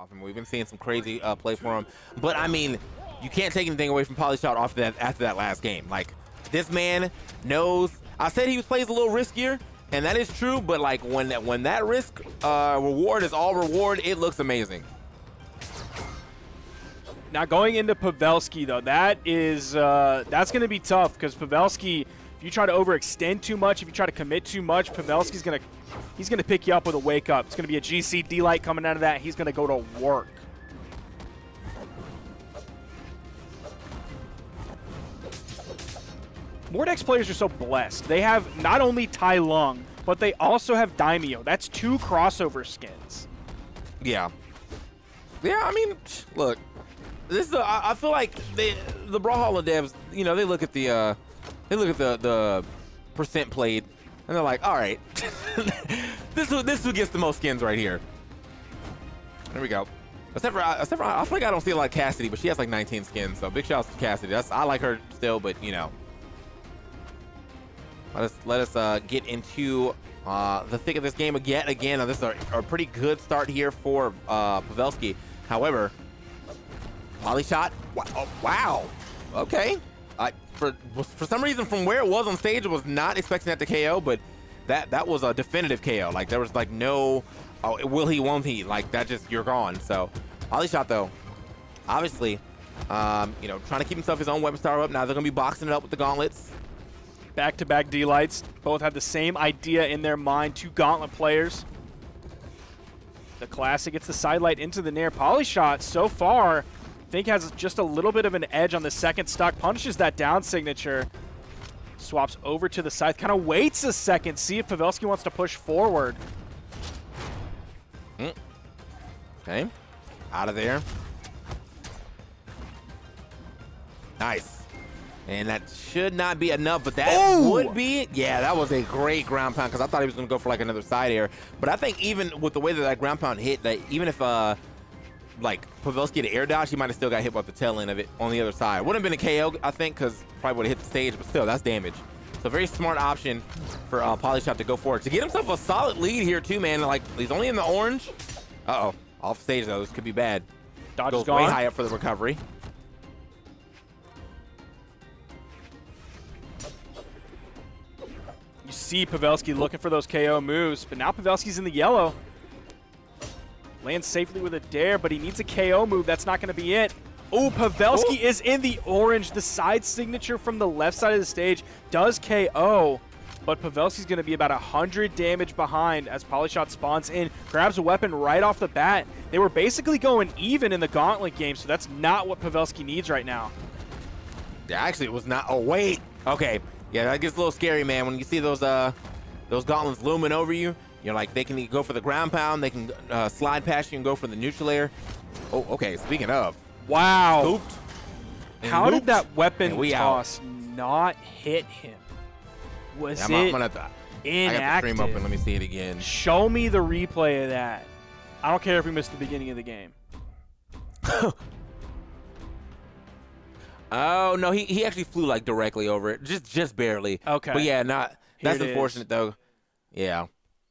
off him. We've been seeing some crazy play for him. But, I mean, you can't take anything away from PolyShot off that after that last game. Like, this man knows. I said he plays a little riskier, and that is true. But, like, when that risk reward is all reward, it looks amazing. Now, going into Pavelski, though, that's going to be tough because Pavelski, if you try to overextend too much, if you try to commit too much, Pavelski's going to pick you up with a wake up. It's going to be a GC D-Light coming out of that. He's going to go to work. Mordex players are so blessed. They have not only Tai Lung, but they also have Daimyo. That's 2 crossover skins. Yeah. Yeah, I mean, look. This is I feel like the Brawlhalla devs, you know, they look at the percent played, and they're like, all right, this who gets the most skins right here. There we go. Except for I feel like I don't see a lot of Cassidy, but she has like 19 skins. So big shout out to Cassidy. I like her still, but you know, let us get into the thick of this game again. This is a pretty good start here for Pavelski. However, PolyShot, wow, okay. For some reason, from where it was on stage, I was not expecting that to KO, but that was a definitive KO. Like, there was like no, oh, will he, won't he? Like, that just, you're gone. So PolyShot, though, obviously, you know, trying to keep himself his own weapon star up. Now they're gonna be boxing it up with the gauntlets. Back-to-back D-Lights. Both have the same idea in their mind. 2 gauntlet players. The Classic gets the side light into the Nair. PolyShot, so far, I think has just a little bit of an edge on the second stock. Punishes that down signature. Swaps over to the side. Kind of waits a second. See if Pavelski wants to push forward. Okay. Out of there. Nice. And that should not be enough, but that would be, yeah, that was a great ground pound because I thought he was going to go for like another side air. But I think even with the way that ground pound hit, that even if like Pavelski had air dodge, he might have still got hit by the tail end of it on the other side. Wouldn't have been a KO, I think, because probably would have hit the stage, but still, that's damage. So very smart option for PolyShot to go forward. To get himself a solid lead here too, man. Like, he's only in the orange. Uh-oh. Off stage, though. This could be bad. Dodge is gone. Way high up for the recovery. You see Pavelski looking for those KO moves, but now Pavelski's in the yellow. Lands safely with a dare, but he needs a KO move. That's not going to be it. Oh, Pavelski is in the orange. The side signature from the left side of the stage does KO, but Pavelski's going to be about 100 damage behind as PolyShot spawns in, grabs a weapon right off the bat. They were basically going even in the gauntlet game, so that's not what Pavelski needs right now. Yeah, actually, it was not. Oh, wait. Okay. Yeah, that gets a little scary, man. When you see those gauntlets looming over you, you're like, they can go for the ground pound, they can slide past you and go for the neutral air. Oh, okay. Speaking of. Wow. Scooped. How did that weapon toss not hit him? Was it inactive? I got the stream open. Let me see it again. Show me the replay of that. I don't care if we missed the beginning of the game. Oh, no, he actually flew, like, directly over it. Just barely. Okay. But, yeah, that's unfortunate, though. Yeah.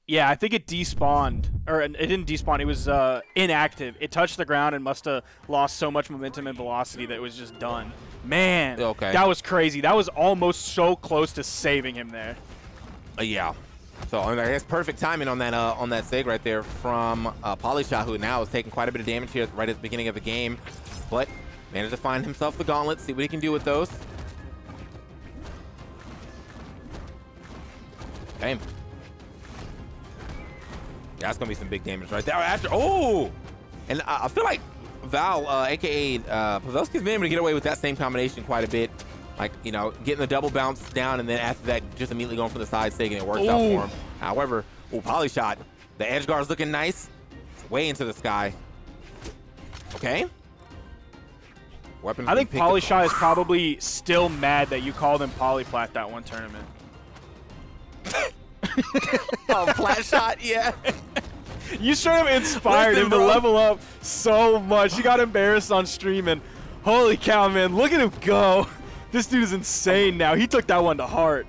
Yeah, I think it despawned. Or it didn't despawn. It was inactive. It touched the ground and must have lost so much momentum and velocity that it was just done. Man, that was crazy. That was almost so close to saving him there. Yeah. So, I guess perfect timing on that sig right there from PolyShot, who now is taking quite a bit of damage here right at the beginning of the game. But managed to find himself the gauntlets, see what he can do with those. Okay. Yeah, that's going to be some big damage right there. And I feel like Val, a.k.a. Pavelski's been able to get away with that same combination quite a bit. Like, you know, getting the double bounce down and then after that, just immediately going for the side sig, and it works out for him. However, PolyShot, the edge guard's looking nice. It's way into the sky. Okay. Weapons I think PolyShot is probably still mad that you called him Polyflat that one tournament. Flat shot, yeah. You sort of inspired him to level up so much. He got embarrassed on stream, and holy cow, man, look at him go. This dude is insane now. He took that one to heart.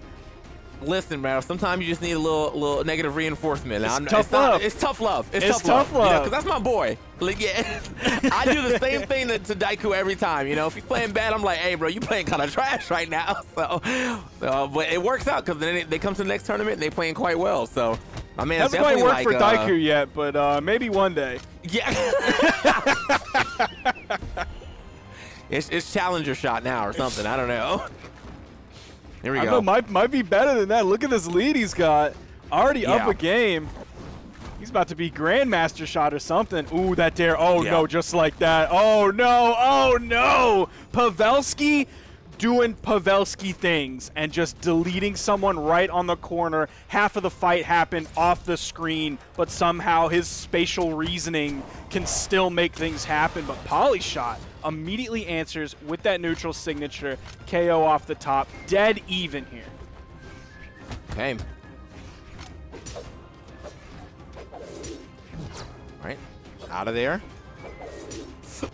listen, man. Sometimes you just need a little negative reinforcement. It's tough love. It's tough love. It's tough love. You know, because that's my boy. Like, yeah, I do the same thing to Daiku every time. You know, if he's playing bad, I'm like, hey, bro, you playing kind of trash right now. So, but it works out because then they come to the next tournament and they playing quite well. So, I mean, hasn't quite worked for Daiku yet, but maybe one day. Yeah. It's challenger shot now or something. I don't know. Here we go. Might be better than that. Look at this lead he's got. Already up a game. He's about to be Grandmaster shot or something. Ooh, that dare. Oh, no, just like that. Oh, no. Oh, no. Pavelski doing Pavelski things and just deleting someone right on the corner. Half of the fight happened off the screen, but somehow his spatial reasoning can still make things happen. But PolyShot immediately answers with that neutral signature. KO off the top. Dead even here. Okay. All right. Out of there.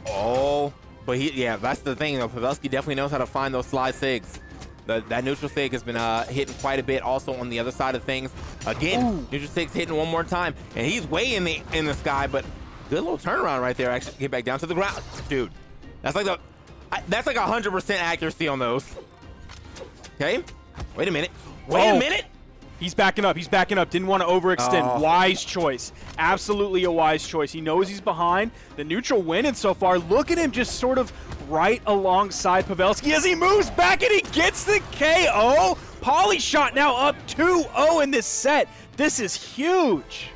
Oh. But yeah, that's the thing, though. Pavelski definitely knows how to find those slide sigs. That neutral sig has been hitting quite a bit also on the other side of things. Again, neutral sig's hitting one more time. And he's way in the sky, but good little turnaround right there. Actually, get back down to the ground. Dude, that's like 100% accuracy on those. Okay. Wait a minute. Wait a minute. He's backing up. He's backing up. Didn't want to overextend. Oh. Wise choice. Absolutely a wise choice. He knows he's behind. The neutral winning so far. Look at him just sort of right alongside Pavelski as he moves back and he gets the KO. PolyShot now up 2-0 in this set. This is huge.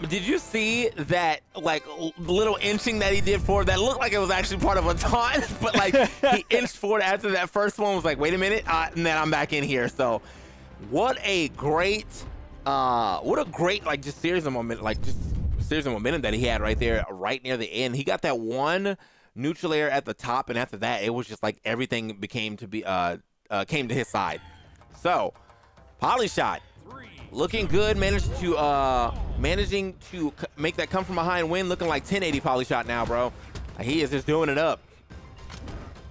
Did you see that, like, little inching that he did forward? That looked like it was actually part of a taunt, but, like, he inched forward after that first one. Was like, wait a minute, and then I'm back in here. So, what a great, like, just series of momentum, that he had right there, right near the end. He got that one neutral air at the top, and after that, it was just like everything came to his side. So, PolyShot. Looking good, managing to make that come from behind win, looking like 1080 PolyShot now, bro. He is just doing it up.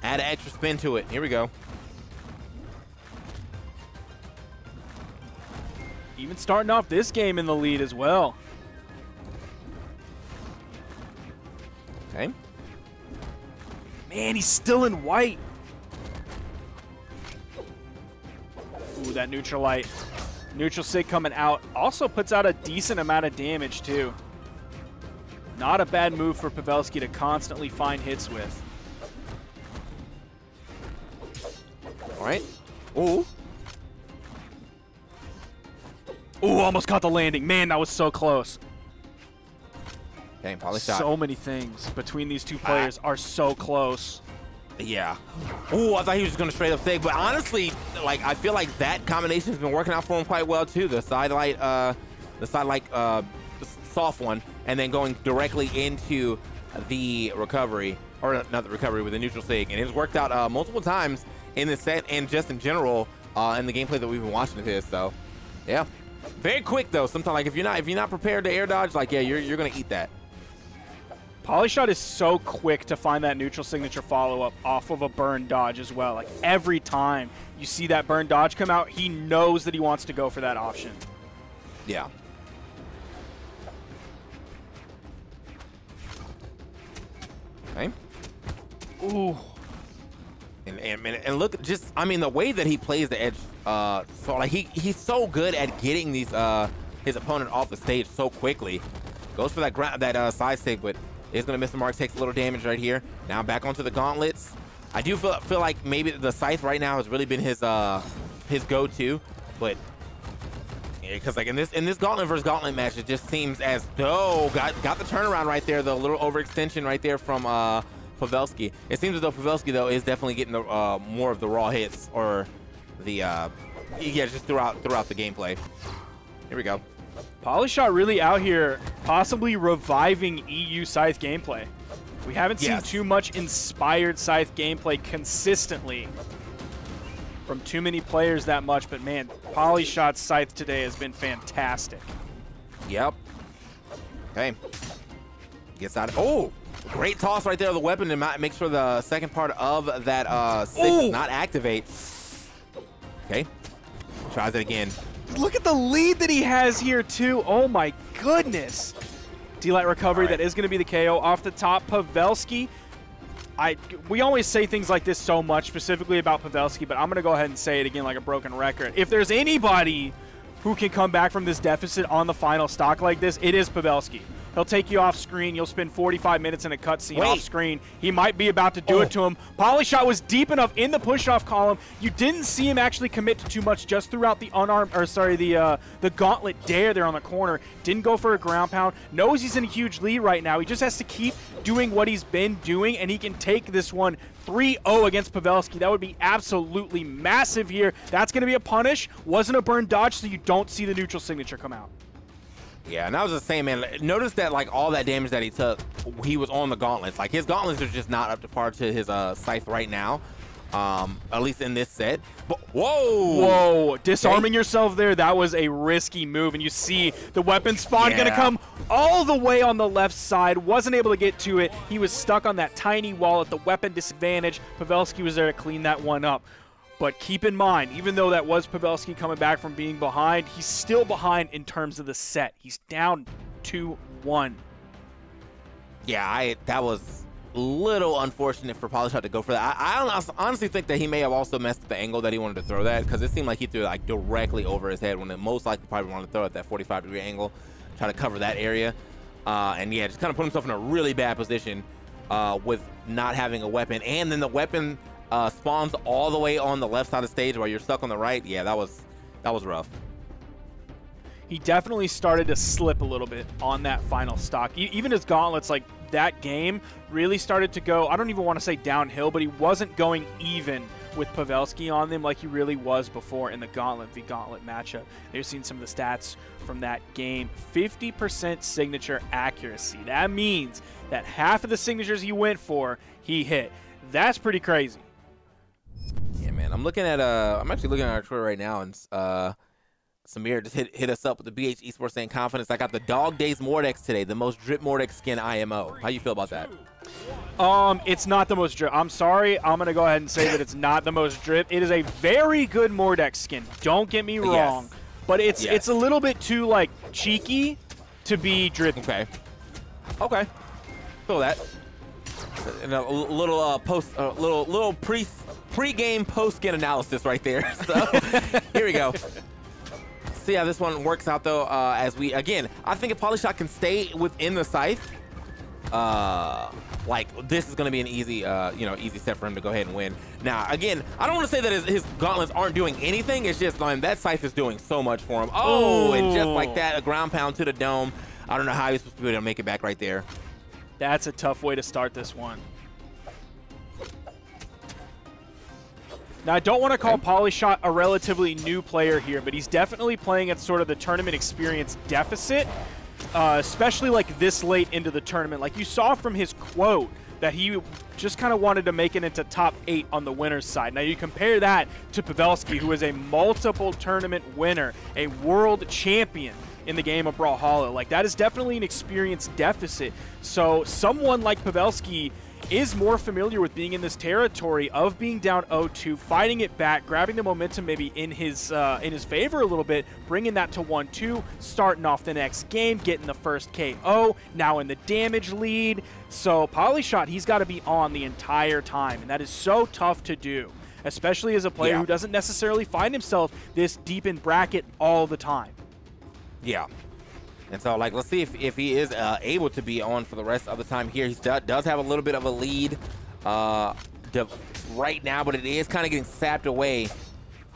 Add an extra spin to it. Here we go. Even starting off this game in the lead as well. Okay. Man, he's still in white. Ooh, that neutral light. Neutral sig coming out. Also puts out a decent amount of damage, too. Not a bad move for Pavelski to constantly find hits with. All right. Ooh. Ooh, almost caught the landing. Man, that was so close. Okay, PolyShot. So many things between these two players are so close. Yeah. Ooh, I thought he was just going to straight up sig, but honestly, like, I feel like that combination has been working out for him quite well too. The side light, soft one, and then going directly into the recovery, or not the recovery, with the neutral sig, and it's worked out multiple times in this set and just in general in the gameplay that we've been watching of his. So, yeah, very quick though. Sometimes, like, if you're not prepared to air dodge, like, yeah, you're going to eat that. PolyShot is so quick to find that neutral signature follow-up off of a burn dodge as well. Like, every time you see that burn dodge come out, he knows that he wants to go for that option. Yeah. Okay. Ooh. And look, just, I mean, the way that he plays the edge, so like he's so good at getting these his opponent off the stage so quickly. Goes for that side stick, but is going to miss the mark, takes a little damage right here. Now back onto the gauntlets. I do feel like maybe the scythe right now has really been his go-to, but because like in this gauntlet versus gauntlet match, it just seems as though got the turnaround right there, the little overextension right there from Pavelski. It seems as though Pavelski though is definitely getting the more of the raw hits, or the just throughout the gameplay. Here we go. PolyShot really out here possibly reviving EU Scythe gameplay. We haven't seen too much inspired Scythe gameplay consistently from too many players that much, but man, PolyShot's Scythe today has been fantastic. Yep. Okay. Gets out of, oh, great toss right there of the weapon to make sure the second part of that 6 does not activate. Okay. tries it again. Look at the lead that he has here, too. Oh, my goodness. D-Light recovery, that is going to be the KO off the top. Pavelski, we always say things like this so much, specifically about Pavelski, but I'm going to go ahead and say it again like a broken record. If there's anybody who can come back from this deficit on the final stock like this, it is Pavelski. He'll take you off screen. You'll spend 45 minutes in a cutscene off screen. He might be about to do it to him. PolyShot was deep enough in the push-off column. You didn't see him actually commit to too much just throughout the the gauntlet dare there on the corner. Didn't go for a ground pound. Knows he's in a huge lead right now. He just has to keep doing what he's been doing, and he can take this one 3-0 against Pavelski. That would be absolutely massive here. That's going to be a punish. Wasn't a burn dodge, so you don't see the neutral signature come out. Yeah, and I was just saying, man, notice that, like, all that damage that he took, he was on the gauntlets. Like, his gauntlets are just not up to par to his scythe right now, at least in this set. But, whoa! Whoa, disarming yourself there, that was a risky move. And you see the weapon spawn going to come all the way on the left side. Wasn't able to get to it. He was stuck on that tiny wall at the weapon disadvantage. Pavelski was there to clean that one up. But keep in mind, even though that was Pavelski coming back from being behind, he's still behind in terms of the set. He's down 2-1. Yeah, that was a little unfortunate for PolyShot to go for that. I honestly think that he may have also messed up the angle that he wanted to throw that, because it seemed like he threw it like directly over his head when it most likely probably wanted to throw it at that 45-degree angle, try to cover that area. And yeah, just kind of put himself in a really bad position with not having a weapon. And then the weapon spawns all the way on the left side of the stage while you're stuck on the right. Yeah, that was rough. He definitely started to slip a little bit on that final stock. Even his gauntlets, like that game, really started to go, I don't even want to say downhill, but he wasn't going even with Pavelski on them like he really was before in the gauntlet v gauntlet matchup. They've seen some of the stats from that game. 50% signature accuracy. That means that half of the signatures he went for, he hit. That's pretty crazy. Yeah, man. I'm actually looking at our Twitter right now, and Samir just hit us up with the BH Esports saying confidence. I got the Dog Days Mordex today, the most drip Mordex skin IMO. How you feel about that? It's not the most drip. I'm sorry. I'm going to go ahead and say that it's not the most drip. It is a very good Mordex skin. Don't get me wrong. Yes. But it's a little bit too, like, cheeky to be drippy. Okay. Feel that. And a little little pre-game post-skin analysis right there. So here we go. See how this one works out though. As we again, I think if PolyShot can stay within the scythe, like this is going to be an easy, easy set for him to go ahead and win. Now, again, I don't want to say that his gauntlets aren't doing anything. It's just, man, that scythe is doing so much for him. Oh, and just like that, a ground pound to the dome. I don't know how he's supposed to be able to make it back right there. That's a tough way to start this one. Now, I don't want to call PolyShot a relatively new player here, but he's definitely playing at sort of the tournament experience deficit, especially like this late into the tournament. Like you saw from his quote that he just kind of wanted to make it into top 8 on the winner's side. Now, you compare that to Pavelski, who is a multiple tournament winner, a world champion in the game of Brawlhalla. Like, that is definitely an experience deficit. So someone like Pavelski is more familiar with being in this territory of being down 0-2, fighting it back, grabbing the momentum maybe in his favor a little bit, bringing that to 1-2, starting off the next game, getting the first KO, now in the damage lead. So PolyShot, he's got to be on the entire time, and that is so tough to do, especially as a player who doesn't necessarily find himself this deep in bracket all the time. Yeah. And so, like, let's see if he is able to be on for the rest of the time here. He does have a little bit of a lead right now, but it is kind of getting sapped away.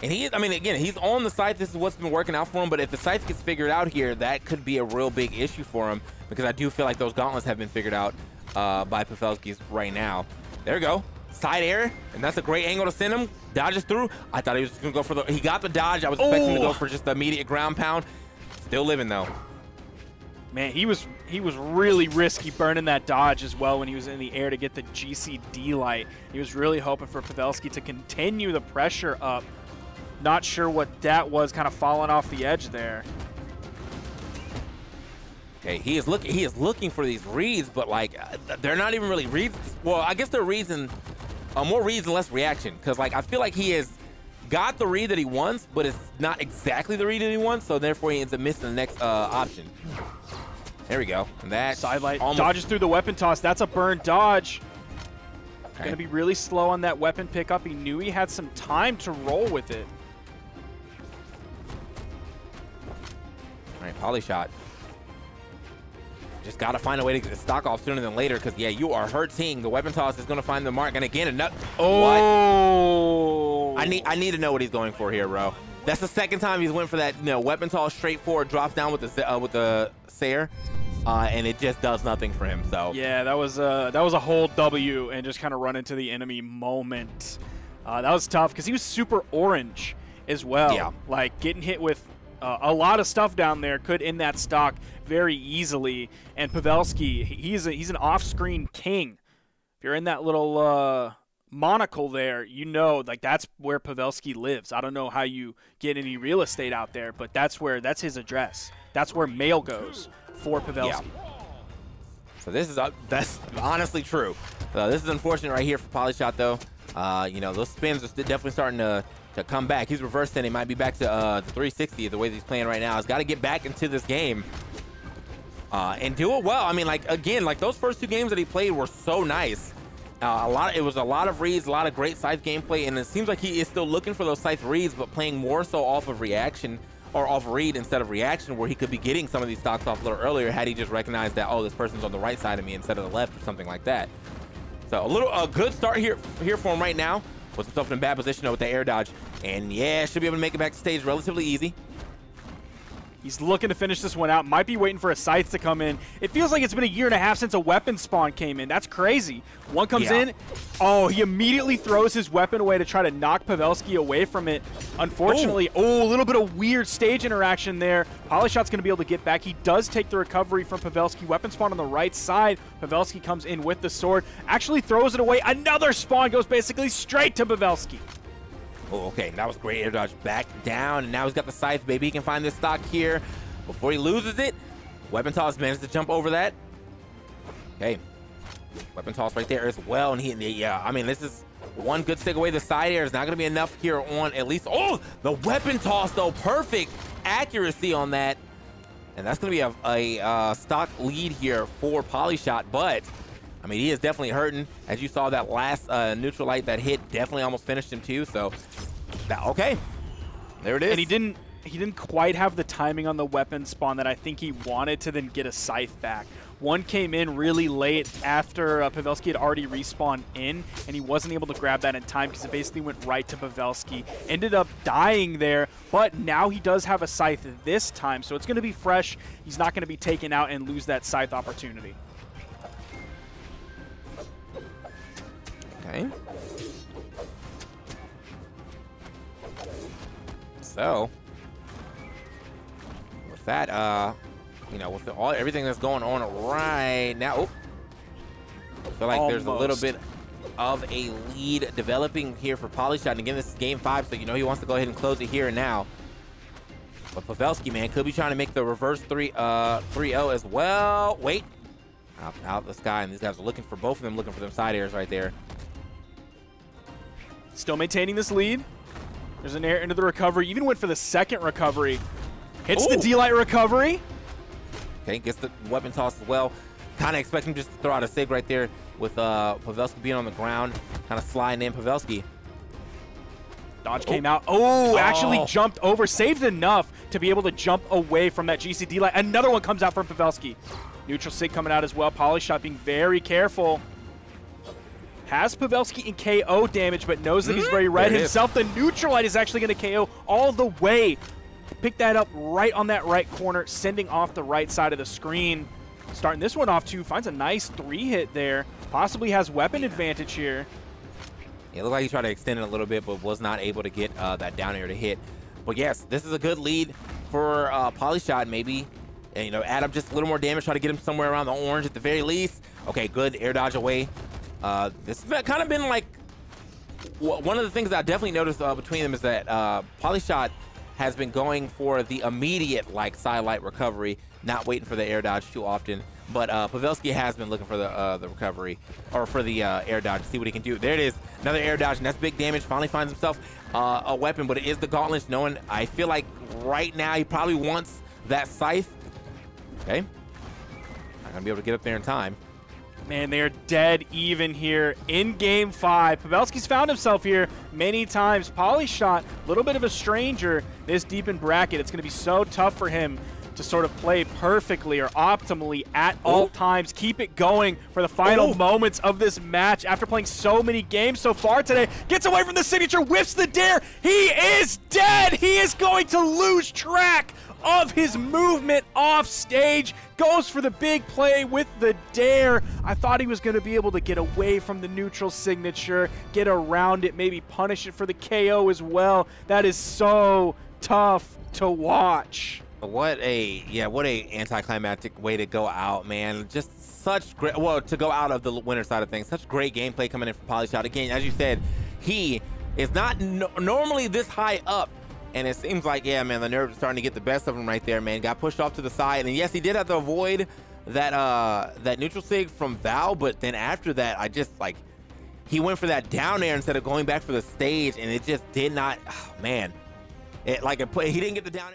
And he is, I mean, again, he's on the scythe. This is what's been working out for him. But if the scythe gets figured out here, that could be a real big issue for him, because I do feel like those gauntlets have been figured out by Pavelski's right now. There we go. Side air, and that's a great angle to send him. Dodges through. I thought he was going to go for the... He got the dodge. I was expecting him to go for just the immediate ground pound. Still living, though. Man, he was really risky burning that dodge as well when he was in the air to get the GCD light. He was really hoping for Pavelski to continue the pressure up. Not sure what that was, kind of falling off the edge there. Okay, he is looking for these reads, but like they're not even really reads. Well, I guess they're reads and more reads and less reaction, because like I feel like he is got the read that he wants, but it's not exactly the read that he wants, so therefore he ends up missing the next option. There we go. And that sidelight dodges through the weapon toss. That's a burn dodge. Okay. Going to be really slow on that weapon pickup. He knew he had some time to roll with it. All right, PolyShot. Just got to find a way to get the stock off sooner than later because, yeah, you are hurting. The weapon toss is going to find the mark. And again, oh. What? I need to know what he's going for here, bro. That's the second time he's went for that, weapon toss straightforward, drops down with the Sayer, and it just does nothing for him. So yeah, that was a whole W and just kind of run into the enemy moment. That was tough because he was super orange as well. Yeah. Like getting hit with a lot of stuff down there could end that stock very easily. And Pavelski, he's an off-screen king. If you're in that little monocle there, like that's where Pavelski lives. I don't know how you get any real estate out there, but that's his address. That's where mail goes for Pavelski. Yeah. So this is that's honestly true. This is unfortunate right here for PolyShot though. Those spins are definitely starting to come back. He's reversed and he might be back to 360 the way he's playing right now. He's got to get back into this game and do it well. I mean, like those first two games that he played were so nice. It was a lot of reads, a lot of great scythe gameplay, and it seems like he is still looking for those scythe reads, but playing more so off of reaction or off read instead of reaction, where he could be getting some of these stocks off a little earlier had he just recognized that, oh, this person's on the right side of me instead of the left or something like that. So a good start here for him right now. Puts himself in a bad position though with the air dodge, and yeah, should be able to make it back to stage relatively easy. He's looking to finish this one out. Might be waiting for a scythe to come in. It feels like it's been a year and a half since a weapon spawn came in. That's crazy. One comes in. Oh, he immediately throws his weapon away to try to knock Pavelski away from it. Unfortunately, a little bit of weird stage interaction there. PolyShot's going to be able to get back. He does take the recovery from Pavelski. Weapon spawn on the right side. Pavelski comes in with the sword. Actually throws it away. Another spawn goes basically straight to Pavelski. Oh, okay, that was great air dodge back down, and now he's got the scythe, baby. He can find this stock here before he loses it. Weapon toss managed to jump over that. Okay, weapon toss right there as well, and I mean, this is one good stick away. The side air is not going to be enough here on at least. Oh, the weapon toss though, perfect accuracy on that, and that's going to be a stock lead here for PolyShot, but I mean, he is definitely hurting. As you saw, that last neutral light that hit definitely almost finished him too. So, okay, there it is. And he didn't quite have the timing on the weapon spawn that I think he wanted to then get a scythe back. One came in really late after Pavelski had already respawned in, and he wasn't able to grab that in time because it basically went right to Pavelski. Ended up dying there, but now he does have a scythe this time, so it's going to be fresh. He's not going to be taken out and lose that scythe opportunity. Okay. So, with that, with everything that's going on right now, I feel like there's a little bit of a lead developing here for PolyShot. And again, this is game 5, so he wants to go ahead and close it here and now. But Pavelski, man, could be trying to make the reverse 3-0 as well. Wait, out the sky, and these guys are looking for both of them, looking for them side airs right there. Still maintaining this lead. There's an air into the recovery. Even went for the second recovery. Hits the D-Light recovery. Okay, gets the weapon toss as well. Kind of expecting just to throw out a sig right there with Pavelski being on the ground. Kind of sliding in Pavelski. Dodge came out. Actually jumped over. Saved enough to be able to jump away from that GC D-Light. Another one comes out from Pavelski. Neutral sig coming out as well. PolyShot being very careful. Has Pavelski in KO damage, but knows that he's very red himself. The neutral light is actually going to KO all the way. Pick that up right on that right corner, sending off the right side of the screen. Starting this one off too, finds a nice 3-hit there. Possibly has weapon advantage here. It looked like he tried to extend it a little bit, but was not able to get that down air to hit. But yes, this is a good lead for PolyShot, maybe. And, add up just a little more damage, try to get him somewhere around the orange at the very least. Okay, good air dodge away. This has kind of been like one of the things that I definitely noticed between them is that PolyShot has been going for the immediate sidelight recovery, not waiting for the air dodge too often. But Pavelski has been looking for the recovery, or for the air dodge, to see what he can do. There it is, another air dodge, and that's big damage. Finally finds himself a weapon, but it is the gauntlets, knowing, I feel like right now he probably wants that scythe. Okay. Not gonna be able to get up there in time. Man, they're dead even here in Game 5. Pavelski's found himself here many times. PolyShot, a little bit of a stranger this deep in bracket. It's going to be so tough for him to sort of play perfectly or optimally at all times. Keep it going for the final moments of this match after playing so many games so far today. Gets away from the signature, whiffs the dare. He is dead. He is going to lose track of his movement off stage. Goes for the big play with the dare. I thought he was going to be able to get away from the neutral signature, get around it, maybe punish it for the KO as well. That is so tough to watch. What a anticlimactic way to go out, man. Just such great, well, to go out of the winner side of things. Such great gameplay coming in from PolyShot. Again, as you said, he is not normally this high up. And it seems like, yeah, man, the nerves are starting to get the best of him right there, man. Got pushed off to the side. And yes, he did have to avoid that that neutral sig from Val, but then after that, I just, like, he went for that down air instead of going back for the stage, and it just did not, oh, man. He didn't get the down air.